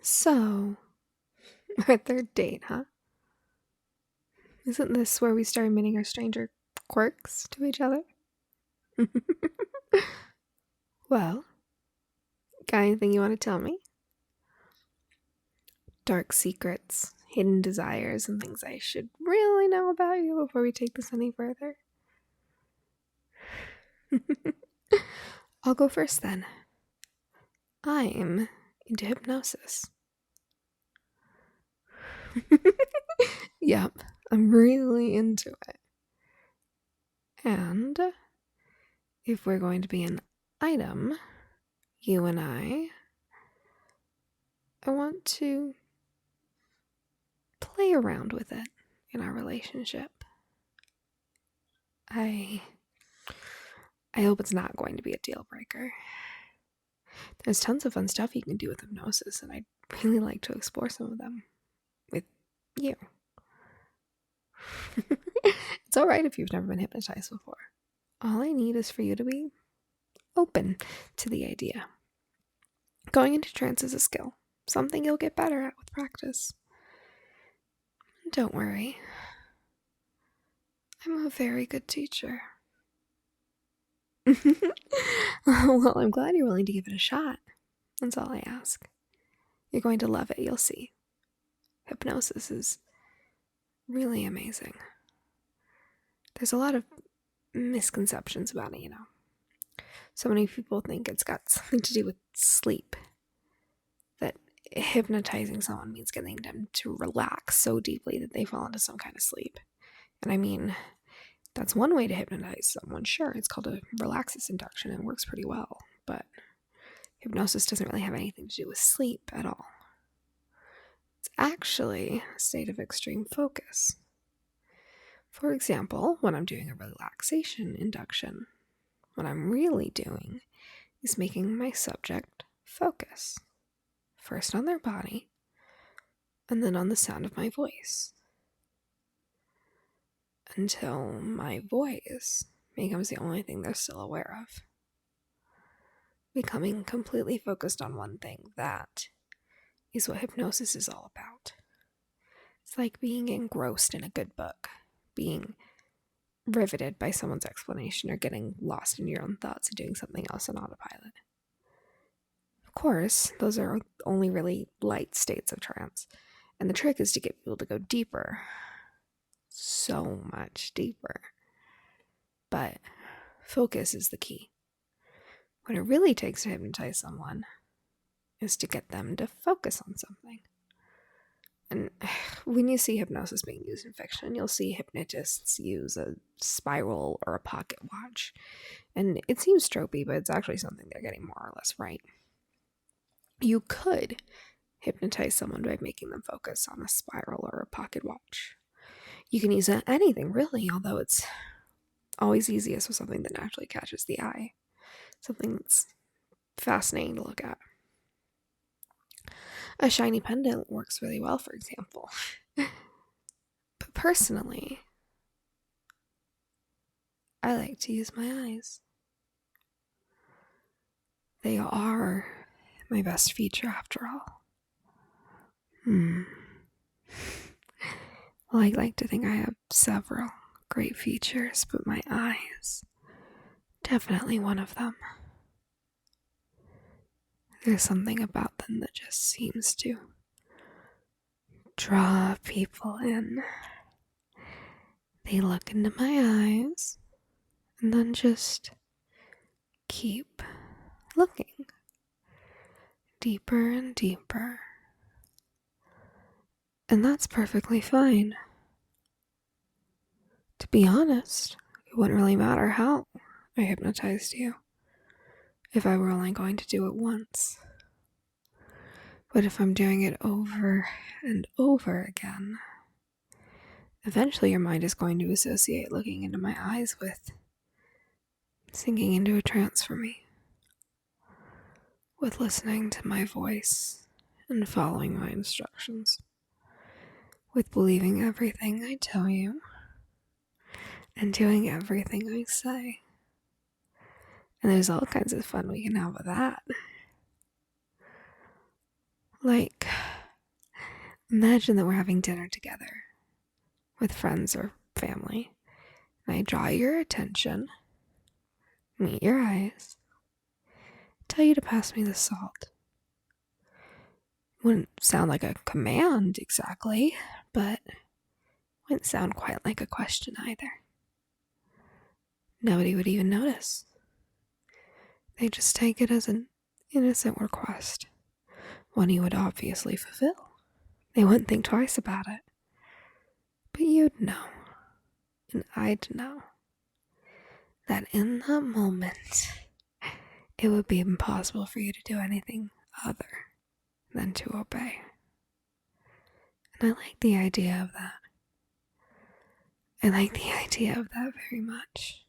So, our third date, huh? Isn't this where we start admitting our stranger quirks to each other? Well, got anything you want to tell me? Dark secrets, hidden desires, and things I should really know about you before we take this any further? I'll go first then. I'm into hypnosis. Yep, I'm really into it. And if we're going to be an item, you and I want to play around with it in our relationship. I hope it's not going to be a deal breaker. There's tons of fun stuff you can do with hypnosis, and I'd really like to explore some of them with you. It's alright if you've never been hypnotized before. All I need is for you to be open to the idea. Going into trance is a skill, something you'll get better at with practice. Don't worry. I'm a very good teacher. Well, I'm glad you're willing to give it a shot. That's all I ask. You're going to love it, you'll see. Hypnosis is really amazing. There's a lot of misconceptions about it, So many people think it's got something to do with sleep. That hypnotizing someone means getting them to relax so deeply that they fall into some kind of sleep. And I mean, that's one way to hypnotize someone, sure. It's called a relaxus induction and it works pretty well. But hypnosis doesn't really have anything to do with sleep at all. It's actually a state of extreme focus. For example, when I'm doing a relaxation induction, what I'm really doing is making my subject focus. First on their body, and then on the sound of my voice. Until my voice becomes the only thing they're still aware of. Becoming completely focused on one thing, that is what hypnosis is all about. It's like being engrossed in a good book, being riveted by someone's explanation, or getting lost in your own thoughts and doing something else on autopilot. Of course, those are only really light states of trance, and the trick is to get people to go deeper. So much deeper. But focus is the key. What it really takes to hypnotize someone is to get them to focus on something. And when you see hypnosis being used in fiction, you'll see hypnotists use a spiral or a pocket watch. And it seems tropey, but it's actually something they're getting more or less right. You could hypnotize someone by making them focus on a spiral or a pocket watch. You can use anything, really, although it's always easiest with something that naturally catches the eye. Something that's fascinating to look at. A shiny pendant works really well, for example. But personally, I like to use my eyes. They are my best feature, after all. Well, I like to think I have several great features, but my eyes, definitely one of them. There's something about them that just seems to draw people in. They look into my eyes and then just keep looking deeper and deeper. And that's perfectly fine. To be honest, it wouldn't really matter how I hypnotized you if I were only going to do it once. But if I'm doing it over and over again, eventually your mind is going to associate looking into my eyes with sinking into a trance for me, with listening to my voice and following my instructions, with believing everything I tell you and doing everything I say. And there's all kinds of fun we can have with that. Like Imagine that we're having dinner together with friends or family, and I draw your attention, meet your eyes, tell you to pass me the salt. Wouldn't sound like a command exactly, but wouldn't sound quite like a question either. Nobody would even notice. They just take it as an innocent request, one you would obviously fulfill. They wouldn't think twice about it. But you'd know, and I'd know, that in that moment, it would be impossible for you to do anything other than to obey. And I like the idea of that. I like the idea of that very much.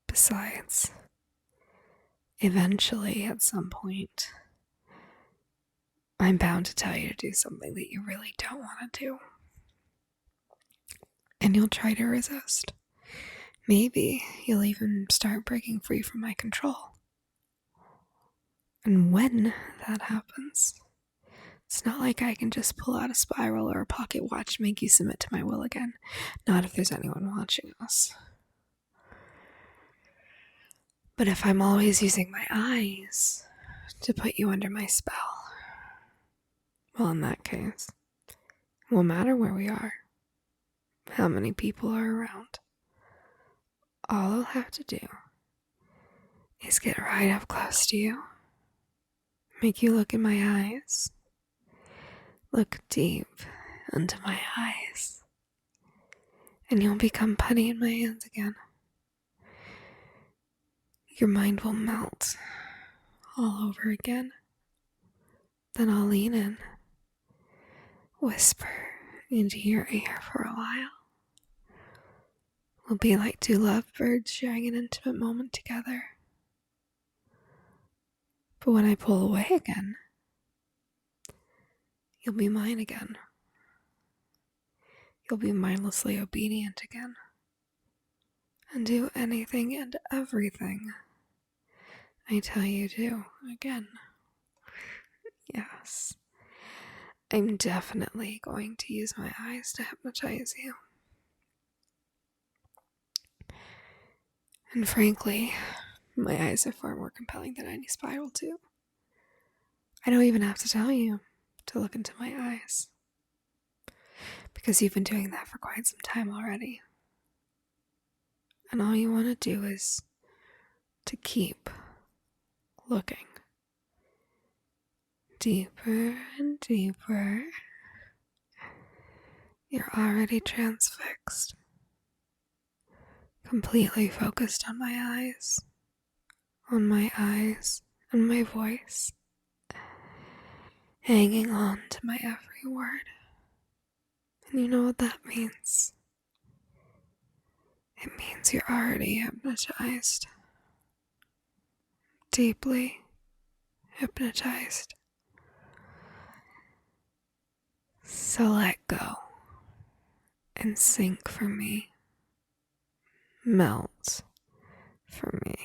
Besides, eventually, at some point, I'm bound to tell you to do something that you really don't want to do. And you'll try to resist. Maybe you'll even start breaking free from my control. And when that happens, it's not like I can just pull out a spiral or a pocket watch to make you submit to my will again. Not if there's anyone watching us. But if I'm always using my eyes to put you under my spell, well, in that case, it won't matter where we are, how many people are around. All I'll have to do is get right up close to you, make you look in my eyes, look deep into my eyes, and you'll become putty in my hands again. Your mind will melt all over again. Then I'll lean in, whisper into your ear for a while. We'll be like two lovebirds sharing an intimate moment together. But when I pull away again, you'll be mine again. You'll be mindlessly obedient again. And do anything and everything I tell you to again. Yes, I'm definitely going to use my eyes to hypnotize you. And frankly, my eyes are far more compelling than any spiral too. I don't even have to tell you to look into my eyes, because you've been doing that for quite some time already. And all you want to do is to keep looking deeper and deeper. You're already transfixed, completely focused on my eyes and my voice, hanging on to my every word. And you know what that means? It means you're already hypnotized. Deeply hypnotized. So let go and sink for me. Melt for me.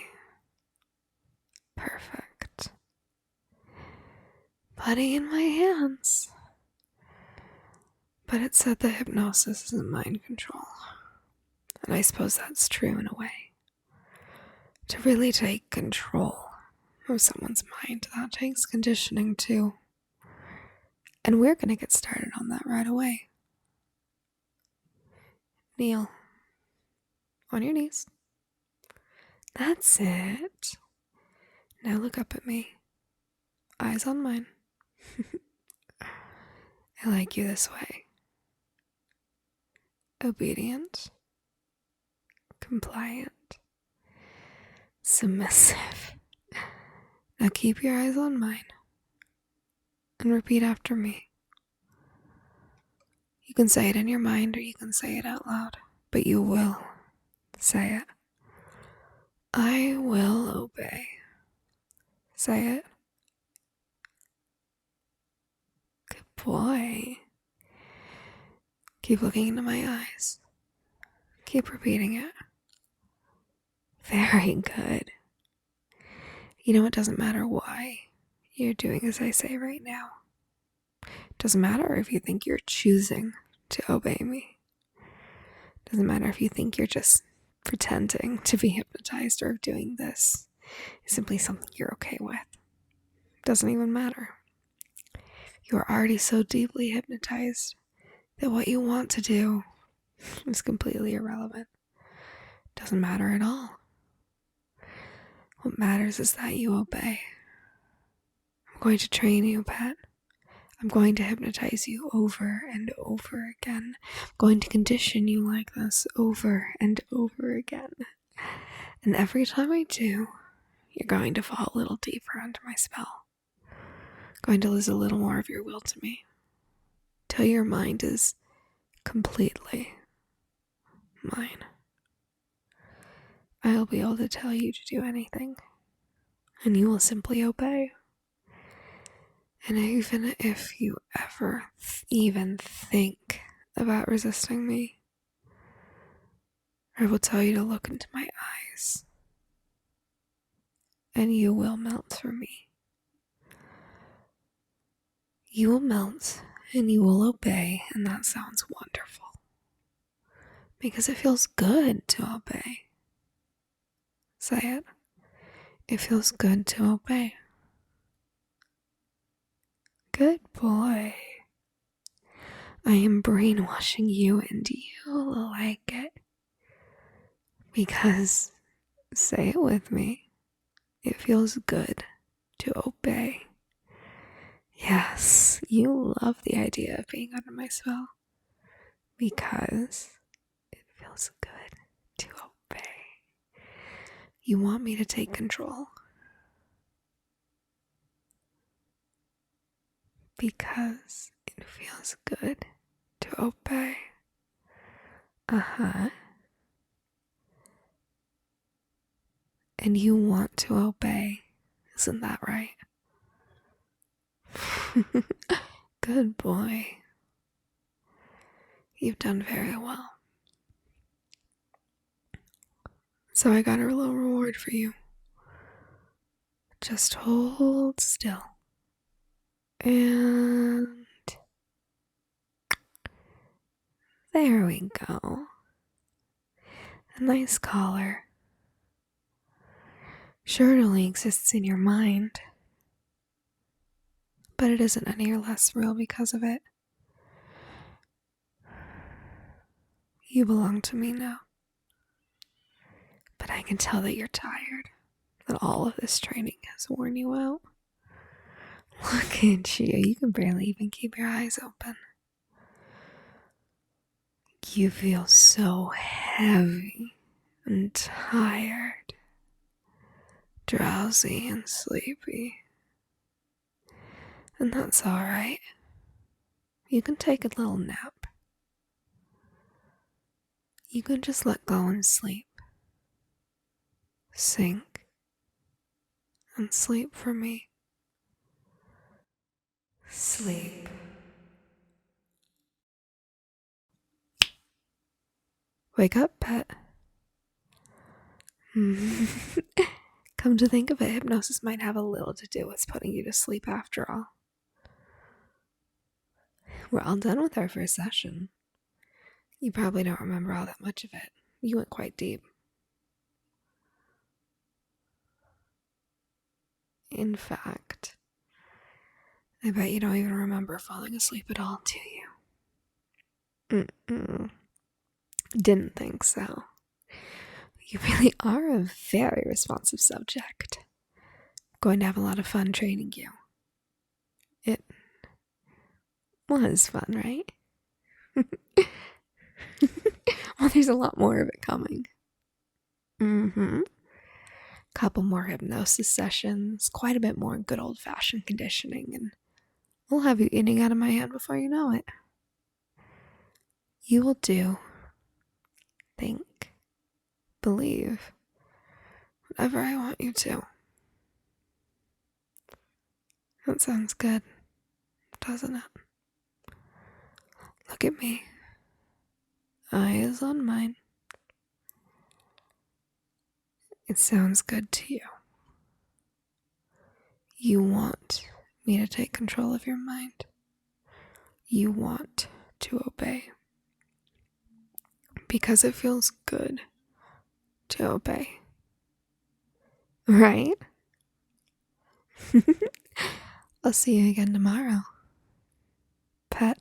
Perfect. Putty in my hands. But it said that hypnosis isn't mind control. And I suppose that's true in a way. To really take control of someone's mind, that takes conditioning too. And we're gonna get started on that right away. Kneel. On your knees. That's it. Now look up at me. Eyes on mine. I like you this way. Obedient. Compliant. Submissive. Now keep your eyes on mine. And repeat after me. You can say it in your mind or you can say it out loud. But you will say it. I will obey. Say it. Good boy. Keep looking into my eyes. Keep repeating it. Very good. You know, it doesn't matter why you're doing as I say right now. Doesn't matter if you think you're choosing to obey me. Doesn't matter if you think you're just pretending to be hypnotized or doing this is simply something you're okay with. Doesn't even matter. You are already so deeply hypnotized that what you want to do is completely irrelevant. Doesn't matter at all. What matters is that you obey. I'm going to train you, pet. I'm going to hypnotize you over and over again. I'm going to condition you like this over and over again. And every time I do, you're going to fall a little deeper under my spell. Going to lose a little more of your will to me. Till your mind is completely mine. I'll be able to tell you to do anything, and you will simply obey. And even if you ever even think about resisting me, I will tell you to look into my eyes, and you will melt for me. You will melt, and you will obey, and that sounds wonderful. Because it feels good to obey. Say it. It feels good to obey. Good boy. I am brainwashing you and you'll like it. Because, say it with me, it feels good to obey. Yes, you love the idea of being under my spell. Because it feels good to obey. You want me to take control. Because it feels good to obey. And you want to obey, isn't that right? Good boy. You've done very well. So I got a little reward for you. Just hold still. And there we go. A nice collar. Sure, it only exists in your mind, but it isn't any less real because of it. You belong to me now. But I can tell that you're tired, that all of this training has worn you out. Look at you, you can barely even keep your eyes open. You feel so heavy and tired, drowsy and sleepy. And that's alright. You can take a little nap. You can just let go and sleep. Sink and sleep for me. Sleep. Wake up, pet. Come to think of it, hypnosis might have a little to do with putting you to sleep after all. We're all done with our first session. You probably don't remember all that much of it. You went quite deep. In fact, I bet you don't even remember falling asleep at all, do you? Didn't think so. You really are a very responsive subject. I'm going to have a lot of fun training you. It was fun, right? Well, there's a lot more of it coming. Couple more hypnosis sessions, quite a bit more good old-fashioned conditioning, and I'll have you eating out of my hand before you know it. You will do, think, believe, whatever I want you to. That sounds good, doesn't it? Look at me. Eyes on mine. It sounds good to you. You want me to take control of your mind. you want to obey. Because it feels good to obey. Right? I'll see you again tomorrow, pet.